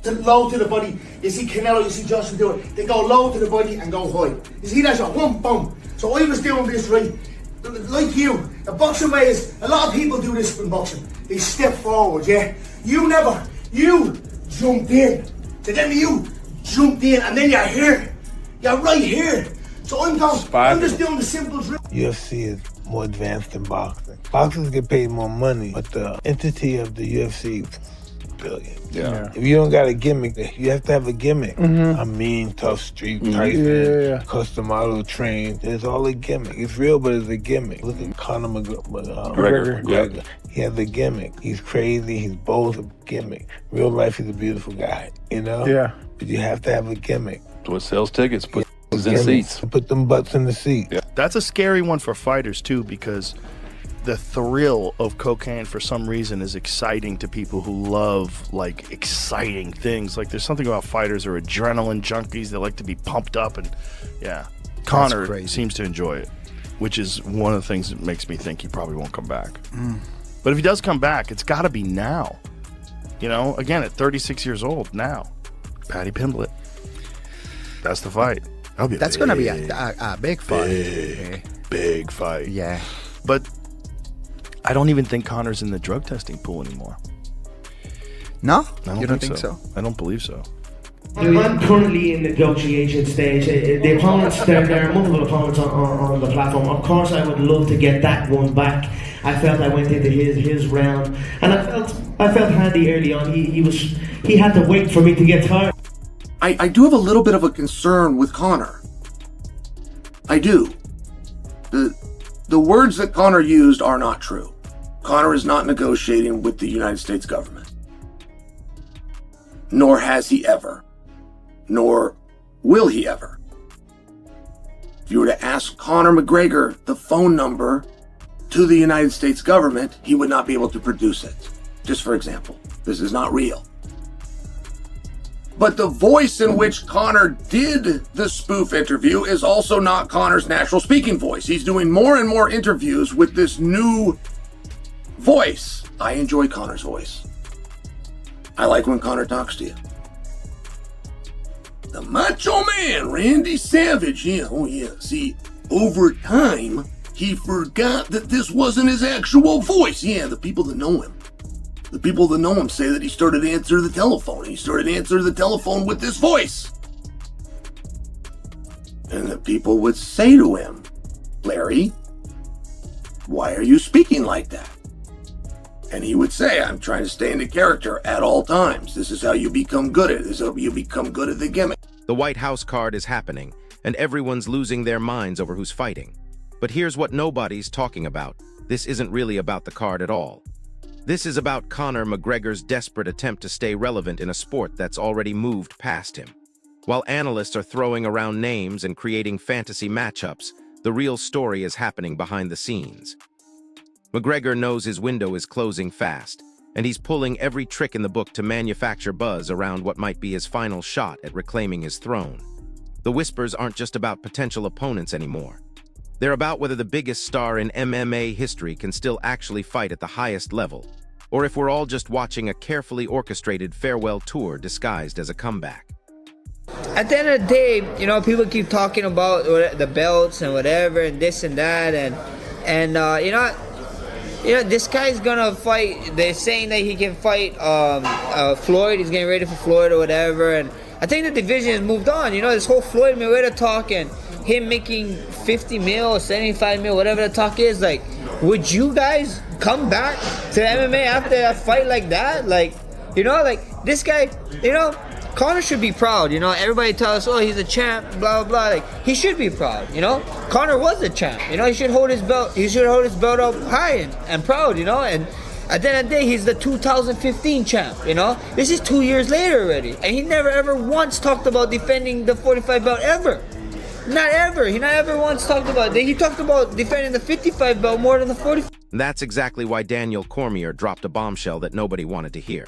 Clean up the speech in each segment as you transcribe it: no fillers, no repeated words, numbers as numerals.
low to the body. You see Canelo, you see Joshua do it. They go low to the body and go high. You see that shot? Boom, boom. So I was doing this right. Like you, the boxing way is, a lot of people do this in boxing. They step forward, yeah? You jumped in. So then you jumped in and then you're here. You're right here. So I'm just doing the simple drill. UFC is more advanced than boxing. Boxers get paid more money, but the entity of the UFC, billion. Yeah. If you don't got a gimmick, you have to have a gimmick. A mean, tough street Tyson, custom auto trained. It's all a gimmick. It's real, but it's a gimmick. Look at Conor McGregor. He has a gimmick. He's crazy. He's bold. A gimmick. Real life, he's a beautiful guy. You know. Yeah. But you have to have a gimmick. What sells tickets? Put in seats. Put them butts in the seat. Yeah. That's a scary one for fighters too, because the thrill of cocaine for some reason is exciting to people who love like exciting things. Like there's something about fighters who are adrenaline junkies that like to be pumped up, and yeah, Conor seems to enjoy it, which is one of the things that makes me think he probably won't come back. But if he does come back, it's got to be now. You know, again at 36 years old now, Paddy Pimblett. That's the fight. That's going to be a big fight. Big fight. Yeah. But I don't even think Conor's in the drug testing pool anymore. No? You don't think so? I don't believe so. I'm currently in the negotiation stage. The opponents, there are multiple opponents on the platform. Of course, I would love to get that one back. I felt I went into his round, and I felt handy early on. He had to wait for me to get tired. I do have a little bit of a concern with Conor. I do. The words that Conor used are not true. Conor is not negotiating with the United States government. Nor has he ever. Nor will he ever. If you were to ask Conor McGregor the phone number to the United States government, he would not be able to produce it. Just for example, this is not real. But the voice in which Conor did the spoof interview is also not Conor's natural speaking voice. He's doing more and more interviews with this new voice. I enjoy Conor's voice. I like when Conor talks to you. The Macho Man, Randy Savage. Yeah, oh yeah. See, over time, he forgot that this wasn't his actual voice. Yeah, the people that know him. The people that know him say that he started to answer the telephone. He started to answer the telephone with this voice. And the people would say to him, Larry, why are you speaking like that? And he would say, I'm trying to stay into character at all times. This is how you become good at it. This is how you become good at the gimmick. The White House card is happening, and everyone's losing their minds over who's fighting. But here's what nobody's talking about. This isn't really about the card at all. This is about Conor McGregor's desperate attempt to stay relevant in a sport that's already moved past him. While analysts are throwing around names and creating fantasy matchups, the real story is happening behind the scenes. McGregor knows his window is closing fast, and he's pulling every trick in the book to manufacture buzz around what might be his final shot at reclaiming his throne. The whispers aren't just about potential opponents anymore. They're about whether the biggest star in MMA history can still actually fight at the highest level, or if we're all just watching a carefully orchestrated farewell tour disguised as a comeback. At the end of the day, you know, people keep talking about the belts and whatever and this and that, and you know, this guy's gonna fight. They're saying that he can fight Floyd. He's getting ready for Floyd or whatever, and I think the division has moved on. You know, this whole Floyd Mayweather talk and him making 50 mil or 75 mil, whatever the talk is, like, would you guys come back to MMA after a fight like that? Like, you know, like, this guy, you know, Conor should be proud. You know, everybody tells us, oh, he's a champ, blah, blah, blah. Like, he should be proud, you know? Conor was a champ, you know? He should hold his belt up high and proud, you know? And at the end of the day, he's the 2015 champ, you know? This is 2 years later already. And he never ever once talked about defending the 45 belt ever. Not ever. He not ever once talked about it. He talked about defending the 55 belt more than the 45. That's exactly why Daniel Cormier dropped a bombshell that nobody wanted to hear.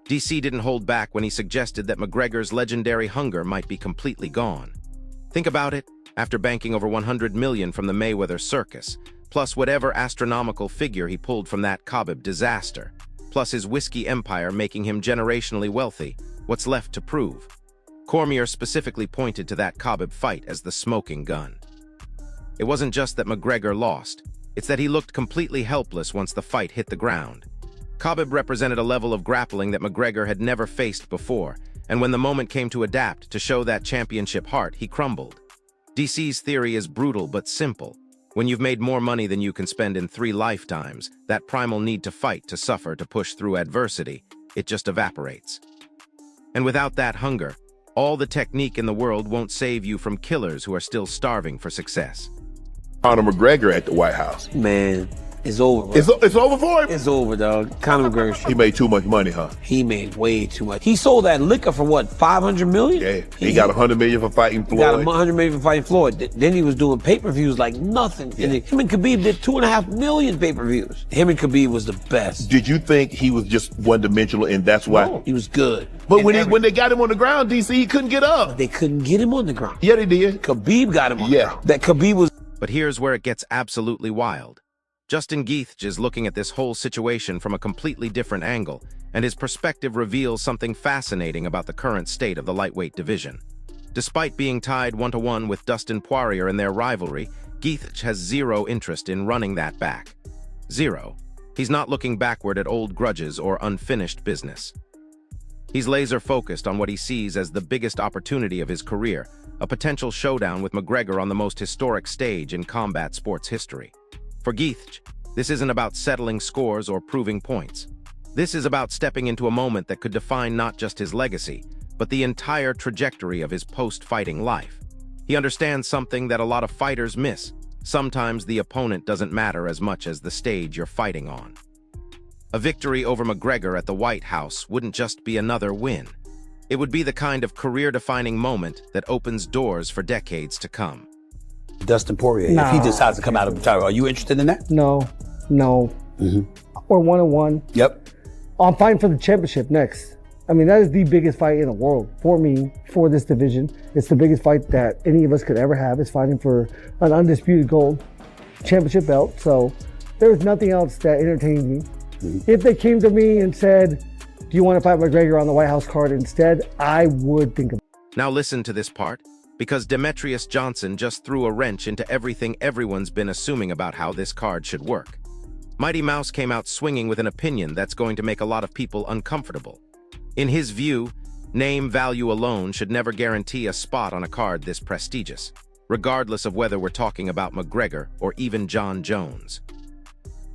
DC didn't hold back when he suggested that McGregor's legendary hunger might be completely gone. Think about it. After banking over $100 million from the Mayweather circus, plus whatever astronomical figure he pulled from that Khabib disaster, plus his whiskey empire making him generationally wealthy, What's left to prove? Cormier specifically pointed to that Khabib fight as the smoking gun. It wasn't just that McGregor lost, it's that he looked completely helpless once the fight hit the ground. Khabib represented a level of grappling that McGregor had never faced before, and when the moment came to adapt to show that championship heart, he crumbled. DC's theory is brutal but simple. When you've made more money than you can spend in 3 lifetimes, that primal need to fight, to suffer, to push through adversity, it just evaporates. And without that hunger, all the technique in the world won't save you from killers who are still starving for success. Conor McGregor at the White House. Man, it's over, bro. It's over for him? It's over, dog. Conor McGregor. He made too much money, huh? He made way too much. He sold that liquor for what, 500 million? Yeah, he got 100 million for fighting Floyd. He got 100 million for fighting Floyd. Then he was doing pay-per-views like nothing. Yeah. And him and Khabib did 2.5 million pay-per-views. Him and Khabib was the best. Did you think he was just one-dimensional and that's why? No, he was good. But when they got him on the ground, DC, he couldn't get up. They couldn't get him on the ground. Yeah, they did. Khabib got him on the ground. That Khabib was... But here's where it gets absolutely wild. Justin Gaethje is looking at this whole situation from a completely different angle, and his perspective reveals something fascinating about the current state of the lightweight division. Despite being tied 1-1 with Dustin Poirier in their rivalry, Gaethje has zero interest in running that back. Zero. He's not looking backward at old grudges or unfinished business. He's laser-focused on what he sees as the biggest opportunity of his career, a potential showdown with McGregor on the most historic stage in combat sports history. For Gaethje, this isn't about settling scores or proving points. This is about stepping into a moment that could define not just his legacy, but the entire trajectory of his post-fighting life. He understands something that a lot of fighters miss. Sometimes the opponent doesn't matter as much as the stage you're fighting on. A victory over McGregor at the White House wouldn't just be another win. It would be the kind of career-defining moment that opens doors for decades to come. Dustin Poirier, if he decides to come out of the title, are you interested in that? No. We're 1-1. Yep. I'm fighting for the championship next. I mean, that is the biggest fight in the world for me, for this division. It's the biggest fight that any of us could ever have, is fighting for an undisputed gold championship belt. So there's nothing else that entertains me. If they came to me and said, do you want to fight McGregor on the White House card instead, I would think about it. Now listen to this part, because Demetrius Johnson just threw a wrench into everything everyone's been assuming about how this card should work. Mighty Mouse came out swinging with an opinion that's going to make a lot of people uncomfortable. In his view, name value alone should never guarantee a spot on a card this prestigious, regardless of whether we're talking about McGregor or even John Jones.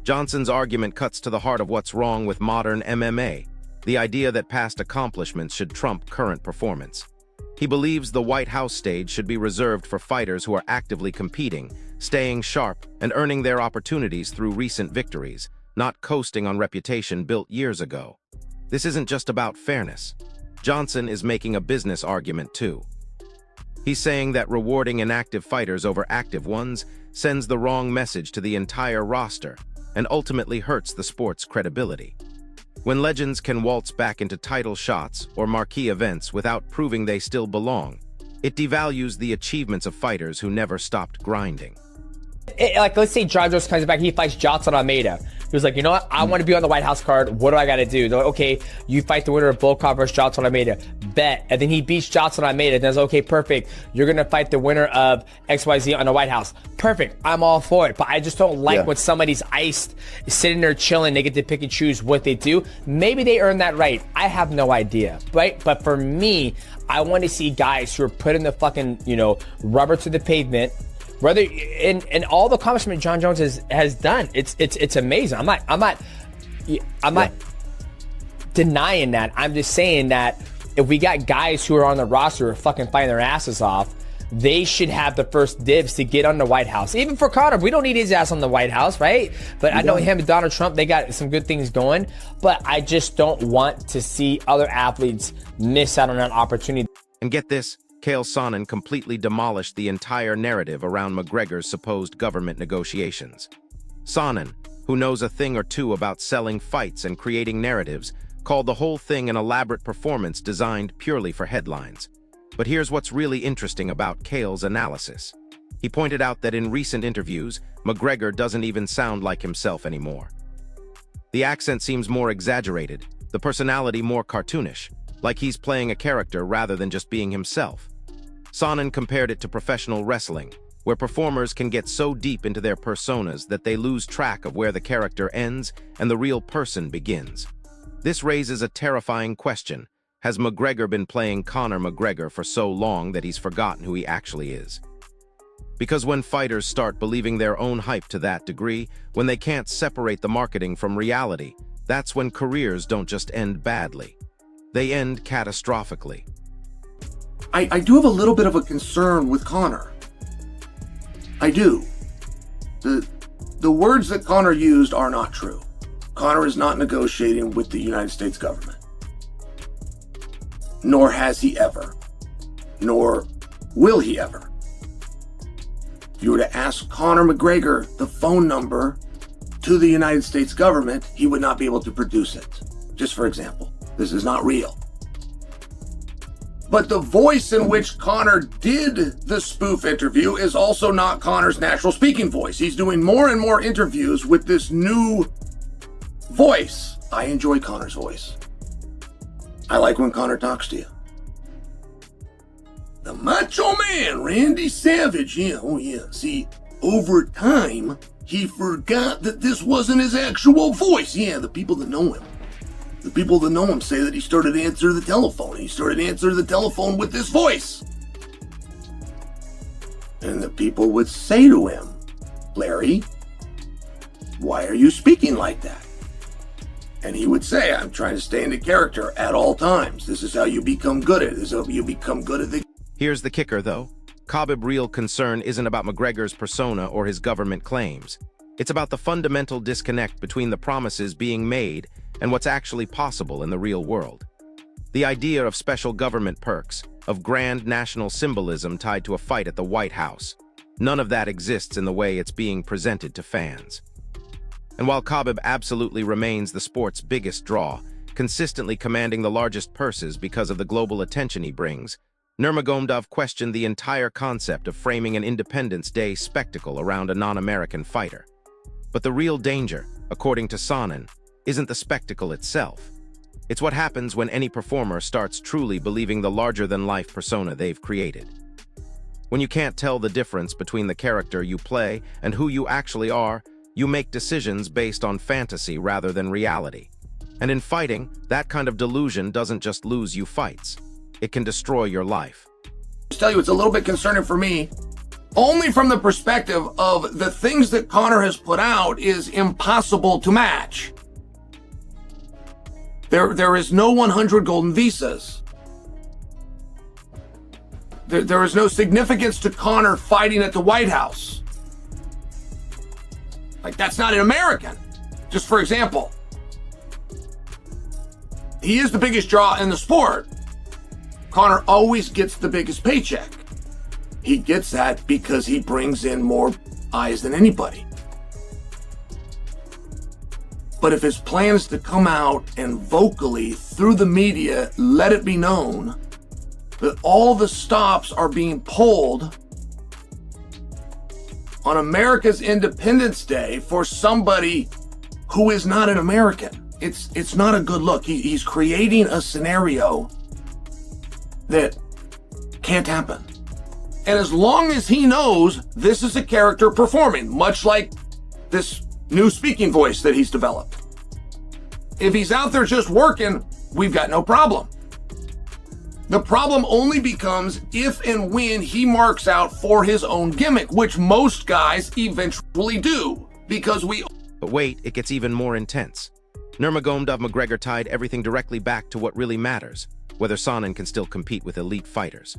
Johnson's argument cuts to the heart of what's wrong with modern MMA, the idea that past accomplishments should trump current performance. He believes the White House stage should be reserved for fighters who are actively competing, staying sharp, and earning their opportunities through recent victories, not coasting on reputation built years ago. This isn't just about fairness. Johnson is making a business argument too. He's saying that rewarding inactive fighters over active ones sends the wrong message to the entire roster and ultimately hurts the sport's credibility. When legends can waltz back into title shots or marquee events without proving they still belong, it devalues the achievements of fighters who never stopped grinding. Like, let's say John Jones comes back, he fights Johnson Almeida. He was like, you know what? I want to be on the White House card. What do I got to do? They're like, okay, you fight the winner of Volkov versus Johnson Almeida. Bet. And then he beats Johnson Almeida. And then it's okay, perfect. You're going to fight the winner of XYZ on the White House. Perfect. I'm all for it. But I just don't like when somebody's iced, sitting there chilling. They get to pick and choose what they do. Maybe they earn that right. I have no idea, right? But for me, I want to see guys who are putting the fucking, rubber to the pavement. Whether in all the accomplishment John Jones has done, it's amazing. I'm not denying that. I'm just saying that if we got guys who are on the roster who are fucking fighting their asses off, they should have the first dibs to get on the White House. Even for Conor, we don't need his ass on the White House, right? But I know him and Donald Trump, they got some good things going. But I just don't want to see other athletes miss out on an opportunity. And get this. Chael Sonnen completely demolished the entire narrative around McGregor's supposed government negotiations. Sonnen, who knows a thing or two about selling fights and creating narratives, called the whole thing an elaborate performance designed purely for headlines. But here's what's really interesting about Chael's analysis. He pointed out that in recent interviews, McGregor doesn't even sound like himself anymore. The accent seems more exaggerated, the personality more cartoonish, like he's playing a character rather than just being himself. Sonnen compared it to professional wrestling, where performers can get so deep into their personas that they lose track of where the character ends and the real person begins. This raises a terrifying question. Has McGregor been playing Conor McGregor for so long that he's forgotten who he actually is? Because when fighters start believing their own hype to that degree, when they can't separate the marketing from reality, that's when careers don't just end badly. They end catastrophically. I do have a little bit of a concern with Conor. I do. The words that Conor used are not true. Conor is not negotiating with the United States government. Nor has he ever. Nor will he ever. If you were to ask Conor McGregor the phone number to the United States government, he would not be able to produce it. Just for example, this is not real. But the voice in which Conor did the spoof interview is also not Conor's natural speaking voice. He's doing more and more interviews with this new voice. I enjoy Conor's voice. I like when Conor talks to you. The Macho Man, Randy Savage, yeah, oh yeah. See, over time, he forgot that this wasn't his actual voice. Yeah, the people that know him. The people that know him say that he started to answer the telephone. He started to answer the telephone with this voice. And the people would say to him, Larry, why are you speaking like that? And he would say, I'm trying to stay into character at all times. This is how you become good at it. This is how you become good at the... Here's the kicker, though. Khabib's real concern isn't about McGregor's persona or his government claims. It's about the fundamental disconnect between the promises being made and what's actually possible in the real world. The idea of special government perks, of grand national symbolism tied to a fight at the White House, none of that exists in the way it's being presented to fans. And while Khabib absolutely remains the sport's biggest draw, consistently commanding the largest purses because of the global attention he brings, Nurmagomedov questioned the entire concept of framing an Independence Day spectacle around a non-American fighter. But the real danger, according to Sonnen, isn't the spectacle itself. It's what happens when any performer starts truly believing the larger-than-life persona they've created. When you can't tell the difference between the character you play and who you actually are, you make decisions based on fantasy rather than reality. And in fighting, that kind of delusion doesn't just lose you fights. It can destroy your life. I'll tell you, it's a little bit concerning for me, only from the perspective of the things that Conor has put out is impossible to match. There is no 100 golden visas. There is no significance to Conor fighting at the White House. Like, that's not an American. Just for example, he is the biggest draw in the sport. Conor always gets the biggest paycheck. He gets that because he brings in more eyes than anybody. But if his plan is to come out and vocally, through the media, let it be known that all the stops are being pulled on America's Independence Day for somebody who is not an American, it's not a good look. He's creating a scenario that can't happen. And as long as he knows this is a character performing, much like this new speaking voice that he's developed, if he's out there just working, we've got no problem. The problem only becomes if and when he marks out for his own gimmick, which most guys eventually do, because we... But wait, it gets even more intense. Nurmagomedov McGregor tied everything directly back to what really matters, whether Sonnen can still compete with elite fighters.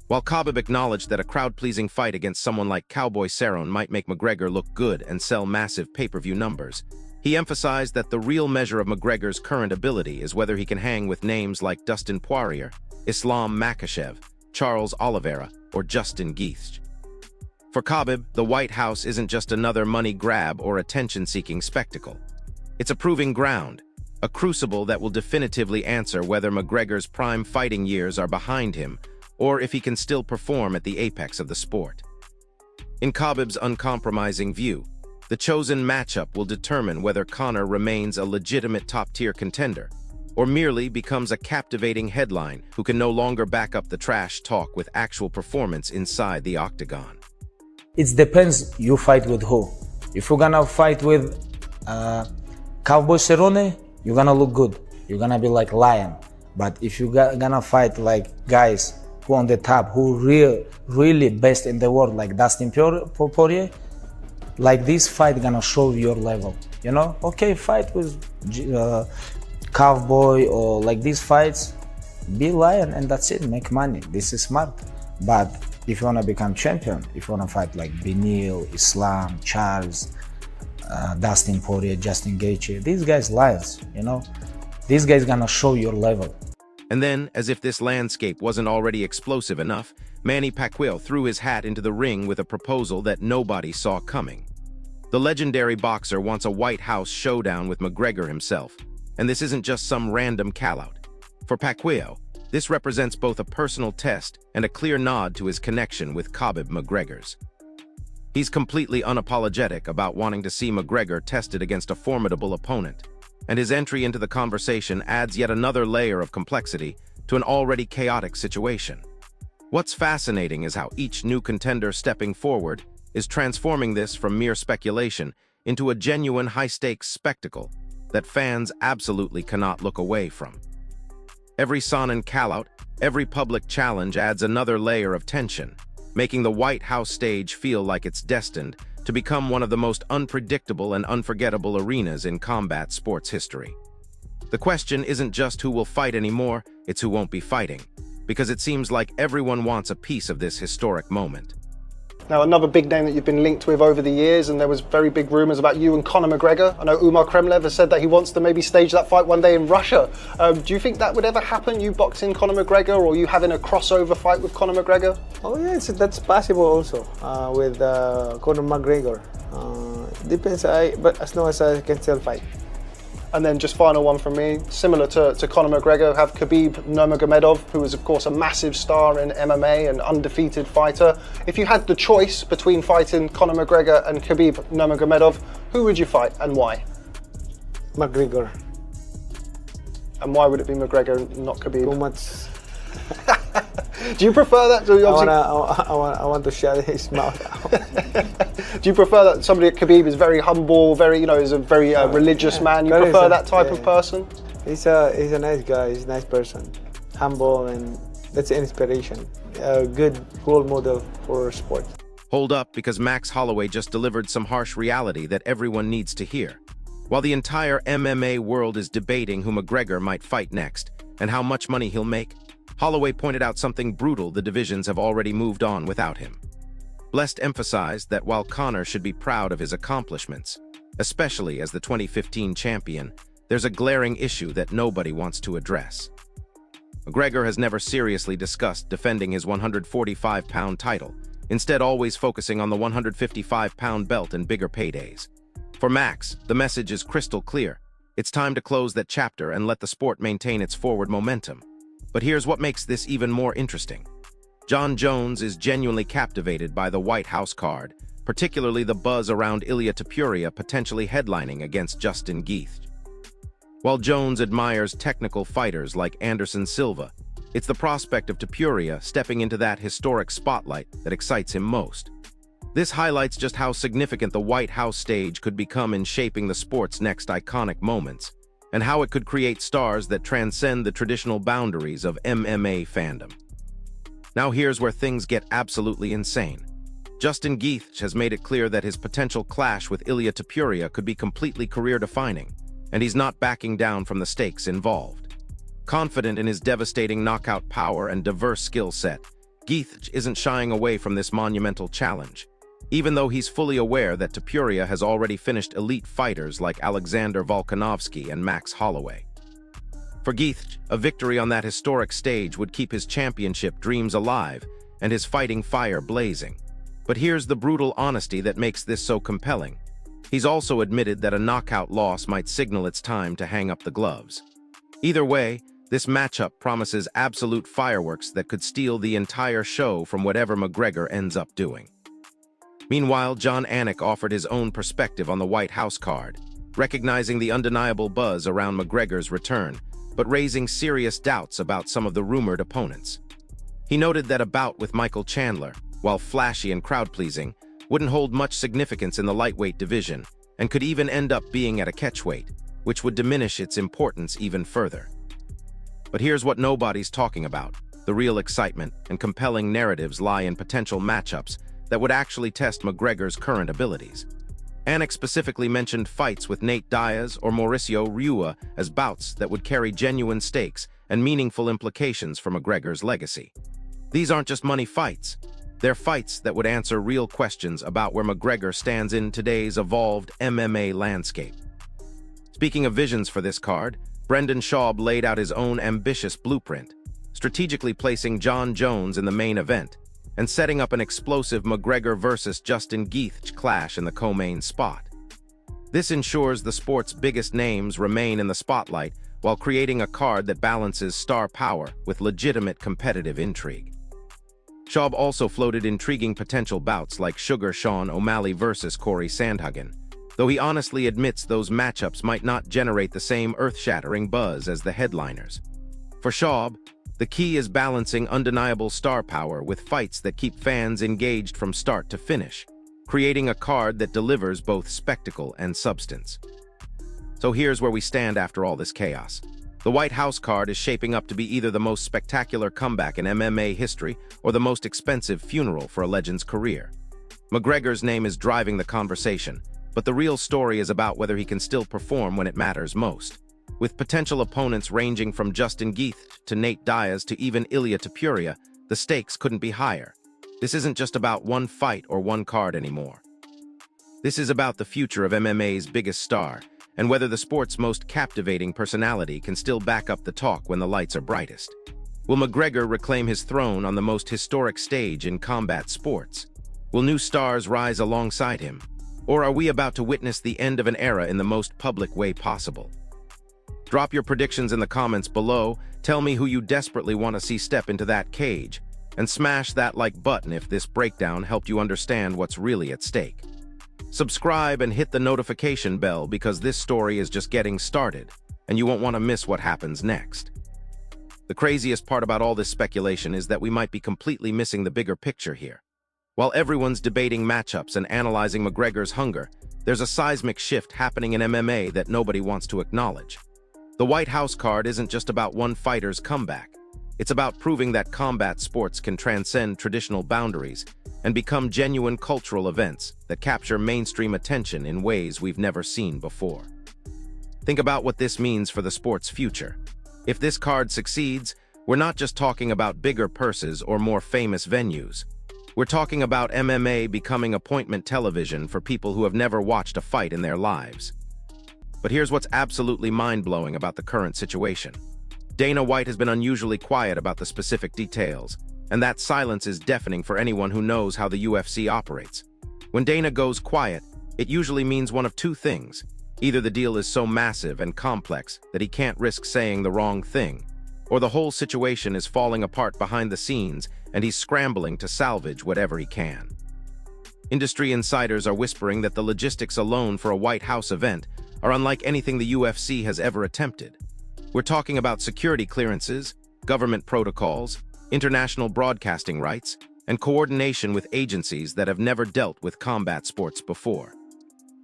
While Khabib acknowledged that a crowd-pleasing fight against someone like Cowboy Cerrone might make McGregor look good and sell massive pay-per-view numbers, he emphasized that the real measure of McGregor's current ability is whether he can hang with names like Dustin Poirier, Islam Makhachev, Charles Oliveira, or Justin Gaethje. For Khabib, the White House isn't just another money grab or attention-seeking spectacle. It's a proving ground, a crucible that will definitively answer whether McGregor's prime fighting years are behind him or if he can still perform at the apex of the sport. In Khabib's uncompromising view, the chosen matchup will determine whether Conor remains a legitimate top-tier contender or merely becomes a captivating headline who can no longer back up the trash talk with actual performance inside the octagon? It depends you fight with who. If you're gonna fight with Cowboy Cerrone, you're gonna look good. You're gonna be like lion. But if you're gonna fight like guys who on the top, who really best in the world, like Dustin Poirier, like this fight gonna show your level. You know, okay, fight with Cowboy or like these fights, be lion and that's it, make money. This is smart. But if you wanna become champion, if you wanna fight like Beneil, Islam, Charles, Dustin Poirier, Justin Gaethje, these guys lions, you know? These guys gonna show your level. And then, as if this landscape wasn't already explosive enough, Manny Pacquiao threw his hat into the ring with a proposal that nobody saw coming. The legendary boxer wants a White House showdown with McGregor himself, and this isn't just some random callout. For Pacquiao, this represents both a personal test and a clear nod to his connection with Khabib McGregor's. He's completely unapologetic about wanting to see McGregor tested against a formidable opponent, and his entry into the conversation adds yet another layer of complexity to an already chaotic situation. What's fascinating is how each new contender stepping forward is transforming this from mere speculation into a genuine high-stakes spectacle that fans absolutely cannot look away from. Every Sonnen callout, every public challenge adds another layer of tension, making the White House stage feel like it's destined to become one of the most unpredictable and unforgettable arenas in combat sports history. The question isn't just who will fight anymore, it's who won't be fighting, because it seems like everyone wants a piece of this historic moment. Now, another big name that you've been linked with over the years, and there was very big rumours about you and Conor McGregor. I know Umar Kremlev has said that he wants to maybe stage that fight one day in Russia. Do you think that would ever happen, you boxing Conor McGregor, or you having a crossover fight with Conor McGregor? Oh yes, that's possible also with Conor McGregor. Depends, but as long as I can still fight. And then just final one from me, similar to Conor McGregor, have Khabib Nurmagomedov, who is of course a massive star in MMA and undefeated fighter. If you had the choice between fighting Conor McGregor and Khabib Nurmagomedov, who would you fight and why? McGregor. And why would it be McGregor and not Khabib? Too much. Do you prefer that? I want to shut his mouth out. Do you prefer that somebody at Khabib is very humble, is a very religious man? You prefer that type of person? He's a nice guy. He's a nice person, humble, and that's an inspiration. A good role model for sport. Hold up, because Max Holloway just delivered some harsh reality that everyone needs to hear. While the entire MMA world is debating who McGregor might fight next and how much money he'll make, Holloway pointed out something brutal: the divisions have already moved on without him. Blessed emphasized that while Conor should be proud of his accomplishments, especially as the 2015 champion, there's a glaring issue that nobody wants to address. McGregor has never seriously discussed defending his 145-pound title, instead always focusing on the 155-pound belt and bigger paydays. For Max, the message is crystal clear. It's time to close that chapter and let the sport maintain its forward momentum. But here's what makes this even more interesting. Jon Jones is genuinely captivated by the White House card, particularly the buzz around Ilia Topuria potentially headlining against Justin Gaethje. While Jones admires technical fighters like Anderson Silva, it's the prospect of Topuria stepping into that historic spotlight that excites him most. This highlights just how significant the White House stage could become in shaping the sport's next iconic moments, and how it could create stars that transcend the traditional boundaries of MMA fandom. Now here's where things get absolutely insane. Justin Gaethje has made it clear that his potential clash with Ilia Topuria could be completely career-defining, and he's not backing down from the stakes involved. Confident in his devastating knockout power and diverse skill set, Gaethje isn't shying away from this monumental challenge, even though he's fully aware that Topuria has already finished elite fighters like Alexander Volkanovski and Max Holloway. For Gaethje, a victory on that historic stage would keep his championship dreams alive and his fighting fire blazing. But here's the brutal honesty that makes this so compelling. He's also admitted that a knockout loss might signal it's time to hang up the gloves. Either way, this matchup promises absolute fireworks that could steal the entire show from whatever McGregor ends up doing. Meanwhile, Jon Anik offered his own perspective on the White House card, recognizing the undeniable buzz around McGregor's return, but raising serious doubts about some of the rumored opponents. He noted that a bout with Michael Chandler, while flashy and crowd-pleasing, wouldn't hold much significance in the lightweight division and could even end up being at a catchweight, which would diminish its importance even further. But here's what nobody's talking about. The real excitement and compelling narratives lie in potential matchups that would actually test McGregor's current abilities. Anik specifically mentioned fights with Nate Diaz or Mauricio Rua as bouts that would carry genuine stakes and meaningful implications for McGregor's legacy. These aren't just money fights. They're fights that would answer real questions about where McGregor stands in today's evolved MMA landscape. Speaking of visions for this card, Brendan Schaub laid out his own ambitious blueprint, strategically placing John Jones in the main event and setting up an explosive McGregor versus Justin Gaethje clash in the co-main spot. This ensures the sport's biggest names remain in the spotlight while creating a card that balances star power with legitimate competitive intrigue. Schaub also floated intriguing potential bouts like Sugar Sean O'Malley versus Corey Sandhagen, though he honestly admits those matchups might not generate the same earth-shattering buzz as the headliners. For Schaub, the key is balancing undeniable star power with fights that keep fans engaged from start to finish, creating a card that delivers both spectacle and substance. So here's where we stand after all this chaos. The White House card is shaping up to be either the most spectacular comeback in MMA history or the most expensive funeral for a legend's career. McGregor's name is driving the conversation, but the real story is about whether he can still perform when it matters most. With potential opponents ranging from Justin Gaethje to Nate Diaz to even Ilia Topuria, the stakes couldn't be higher. This isn't just about one fight or one card anymore. This is about the future of MMA's biggest star, and whether the sport's most captivating personality can still back up the talk when the lights are brightest. Will McGregor reclaim his throne on the most historic stage in combat sports? Will new stars rise alongside him? Or are we about to witness the end of an era in the most public way possible? Drop your predictions in the comments below, tell me who you desperately want to see step into that cage, and smash that like button if this breakdown helped you understand what's really at stake. Subscribe and hit the notification bell because this story is just getting started, and you won't want to miss what happens next. The craziest part about all this speculation is that we might be completely missing the bigger picture here. While everyone's debating matchups and analyzing McGregor's hunger, there's a seismic shift happening in MMA that nobody wants to acknowledge. The White House card isn't just about one fighter's comeback. It's about proving that combat sports can transcend traditional boundaries and become genuine cultural events that capture mainstream attention in ways we've never seen before. Think about what this means for the sport's future. If this card succeeds, we're not just talking about bigger purses or more famous venues. We're talking about MMA becoming appointment television for people who have never watched a fight in their lives. But here's what's absolutely mind-blowing about the current situation. Dana White has been unusually quiet about the specific details, and that silence is deafening for anyone who knows how the UFC operates. When Dana goes quiet, it usually means one of two things. Either the deal is so massive and complex that he can't risk saying the wrong thing, or the whole situation is falling apart behind the scenes and he's scrambling to salvage whatever he can. Industry insiders are whispering that the logistics alone for a White House event are unlike anything the UFC has ever attempted. We're talking about security clearances, government protocols, international broadcasting rights, and coordination with agencies that have never dealt with combat sports before.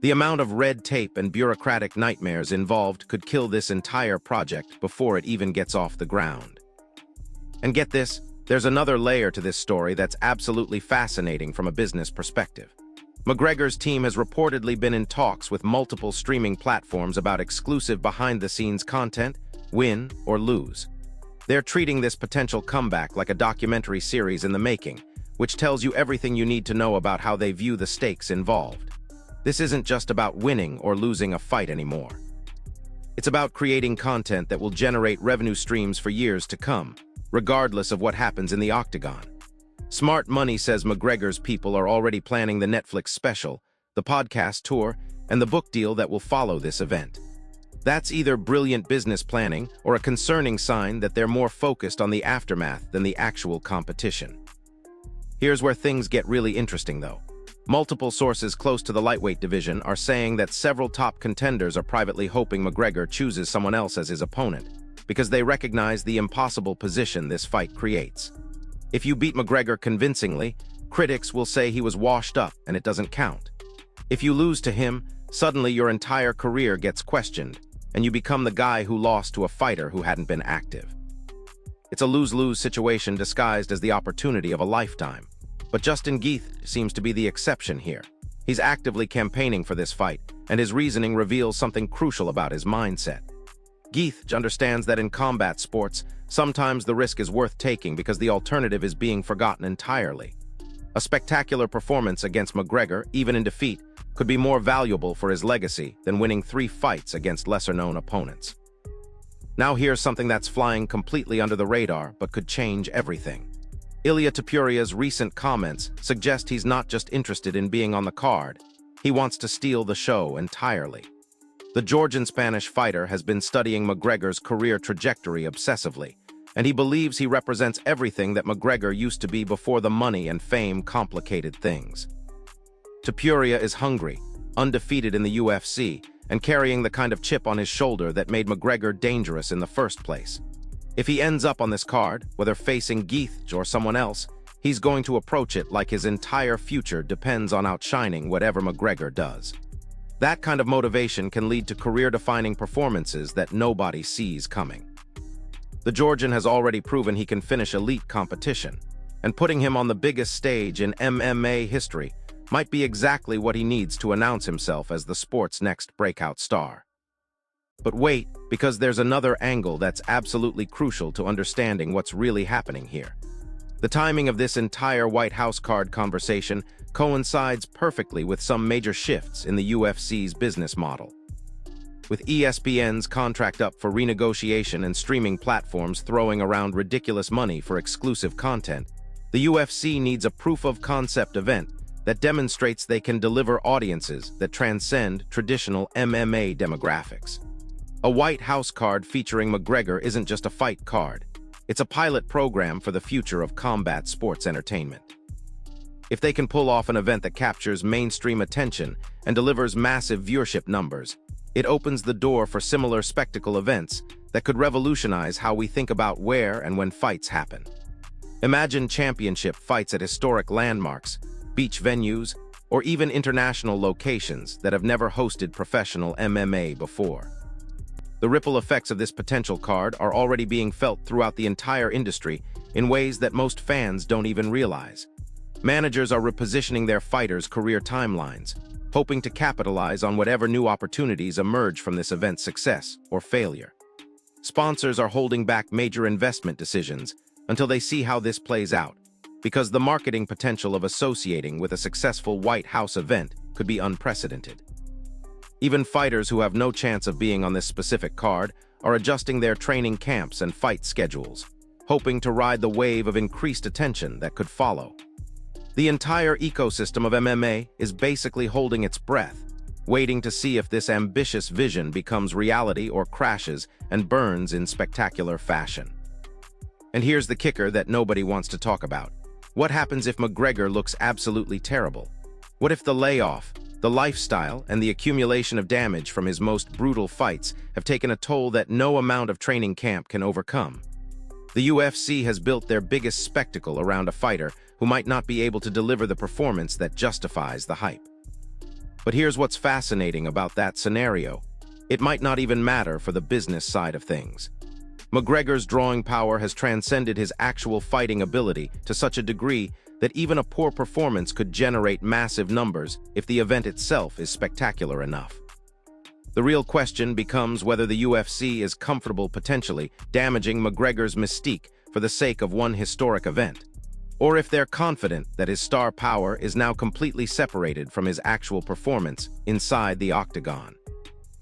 The amount of red tape and bureaucratic nightmares involved could kill this entire project before it even gets off the ground. And get this, there's another layer to this story that's absolutely fascinating from a business perspective. McGregor's team has reportedly been in talks with multiple streaming platforms about exclusive behind-the-scenes content, win or lose. They're treating this potential comeback like a documentary series in the making, which tells you everything you need to know about how they view the stakes involved. This isn't just about winning or losing a fight anymore. It's about creating content that will generate revenue streams for years to come, regardless of what happens in the octagon. Smart Money says McGregor's people are already planning the Netflix special, the podcast tour, and the book deal that will follow this event. That's either brilliant business planning or a concerning sign that they're more focused on the aftermath than the actual competition. Here's where things get really interesting, though. Multiple sources close to the lightweight division are saying that several top contenders are privately hoping McGregor chooses someone else as his opponent, because they recognize the impossible position this fight creates. If you beat McGregor convincingly, critics will say he was washed up and it doesn't count. If you lose to him, suddenly your entire career gets questioned, and you become the guy who lost to a fighter who hadn't been active. It's a lose-lose situation disguised as the opportunity of a lifetime. But Justin Gaethje seems to be the exception here. He's actively campaigning for this fight, and his reasoning reveals something crucial about his mindset. Gaethje understands that in combat sports, sometimes the risk is worth taking because the alternative is being forgotten entirely. A spectacular performance against McGregor, even in defeat, could be more valuable for his legacy than winning 3 fights against lesser-known opponents. Now here's something that's flying completely under the radar but could change everything. Ilia Topuria's recent comments suggest he's not just interested in being on the card, he wants to steal the show entirely. The Georgian-Spanish fighter has been studying McGregor's career trajectory obsessively, and he believes he represents everything that McGregor used to be before the money and fame complicated things. Topuria is hungry, undefeated in the UFC, and carrying the kind of chip on his shoulder that made McGregor dangerous in the first place. If he ends up on this card, whether facing Gaethje or someone else, he's going to approach it like his entire future depends on outshining whatever McGregor does. That kind of motivation can lead to career-defining performances that nobody sees coming. The Georgian has already proven he can finish elite competition, and putting him on the biggest stage in MMA history might be exactly what he needs to announce himself as the sport's next breakout star. But wait, because there's another angle that's absolutely crucial to understanding what's really happening here. The timing of this entire White House card conversation coincides perfectly with some major shifts in the UFC's business model. With ESPN's contract up for renegotiation and streaming platforms throwing around ridiculous money for exclusive content, the UFC needs a proof-of-concept event that demonstrates they can deliver audiences that transcend traditional MMA demographics. A White House card featuring McGregor isn't just a fight card. It's a pilot program for the future of combat sports entertainment. If they can pull off an event that captures mainstream attention and delivers massive viewership numbers, it opens the door for similar spectacle events that could revolutionize how we think about where and when fights happen. Imagine championship fights at historic landmarks, beach venues, or even international locations that have never hosted professional MMA before. The ripple effects of this potential card are already being felt throughout the entire industry in ways that most fans don't even realize. Managers are repositioning their fighters' career timelines, hoping to capitalize on whatever new opportunities emerge from this event's success or failure. Sponsors are holding back major investment decisions until they see how this plays out, because the marketing potential of associating with a successful White House event could be unprecedented. Even fighters who have no chance of being on this specific card are adjusting their training camps and fight schedules, hoping to ride the wave of increased attention that could follow. The entire ecosystem of MMA is basically holding its breath, waiting to see if this ambitious vision becomes reality or crashes and burns in spectacular fashion. And here's the kicker that nobody wants to talk about. What happens if McGregor looks absolutely terrible? What if the layoff, the lifestyle, and the accumulation of damage from his most brutal fights have taken a toll that no amount of training camp can overcome? The UFC has built their biggest spectacle around a fighter who might not be able to deliver the performance that justifies the hype. But here's what's fascinating about that scenario. It might not even matter for the business side of things. McGregor's drawing power has transcended his actual fighting ability to such a degree that even a poor performance could generate massive numbers if the event itself is spectacular enough. The real question becomes whether the UFC is comfortable potentially damaging McGregor's mystique for the sake of one historic event, or if they're confident that his star power is now completely separated from his actual performance inside the octagon.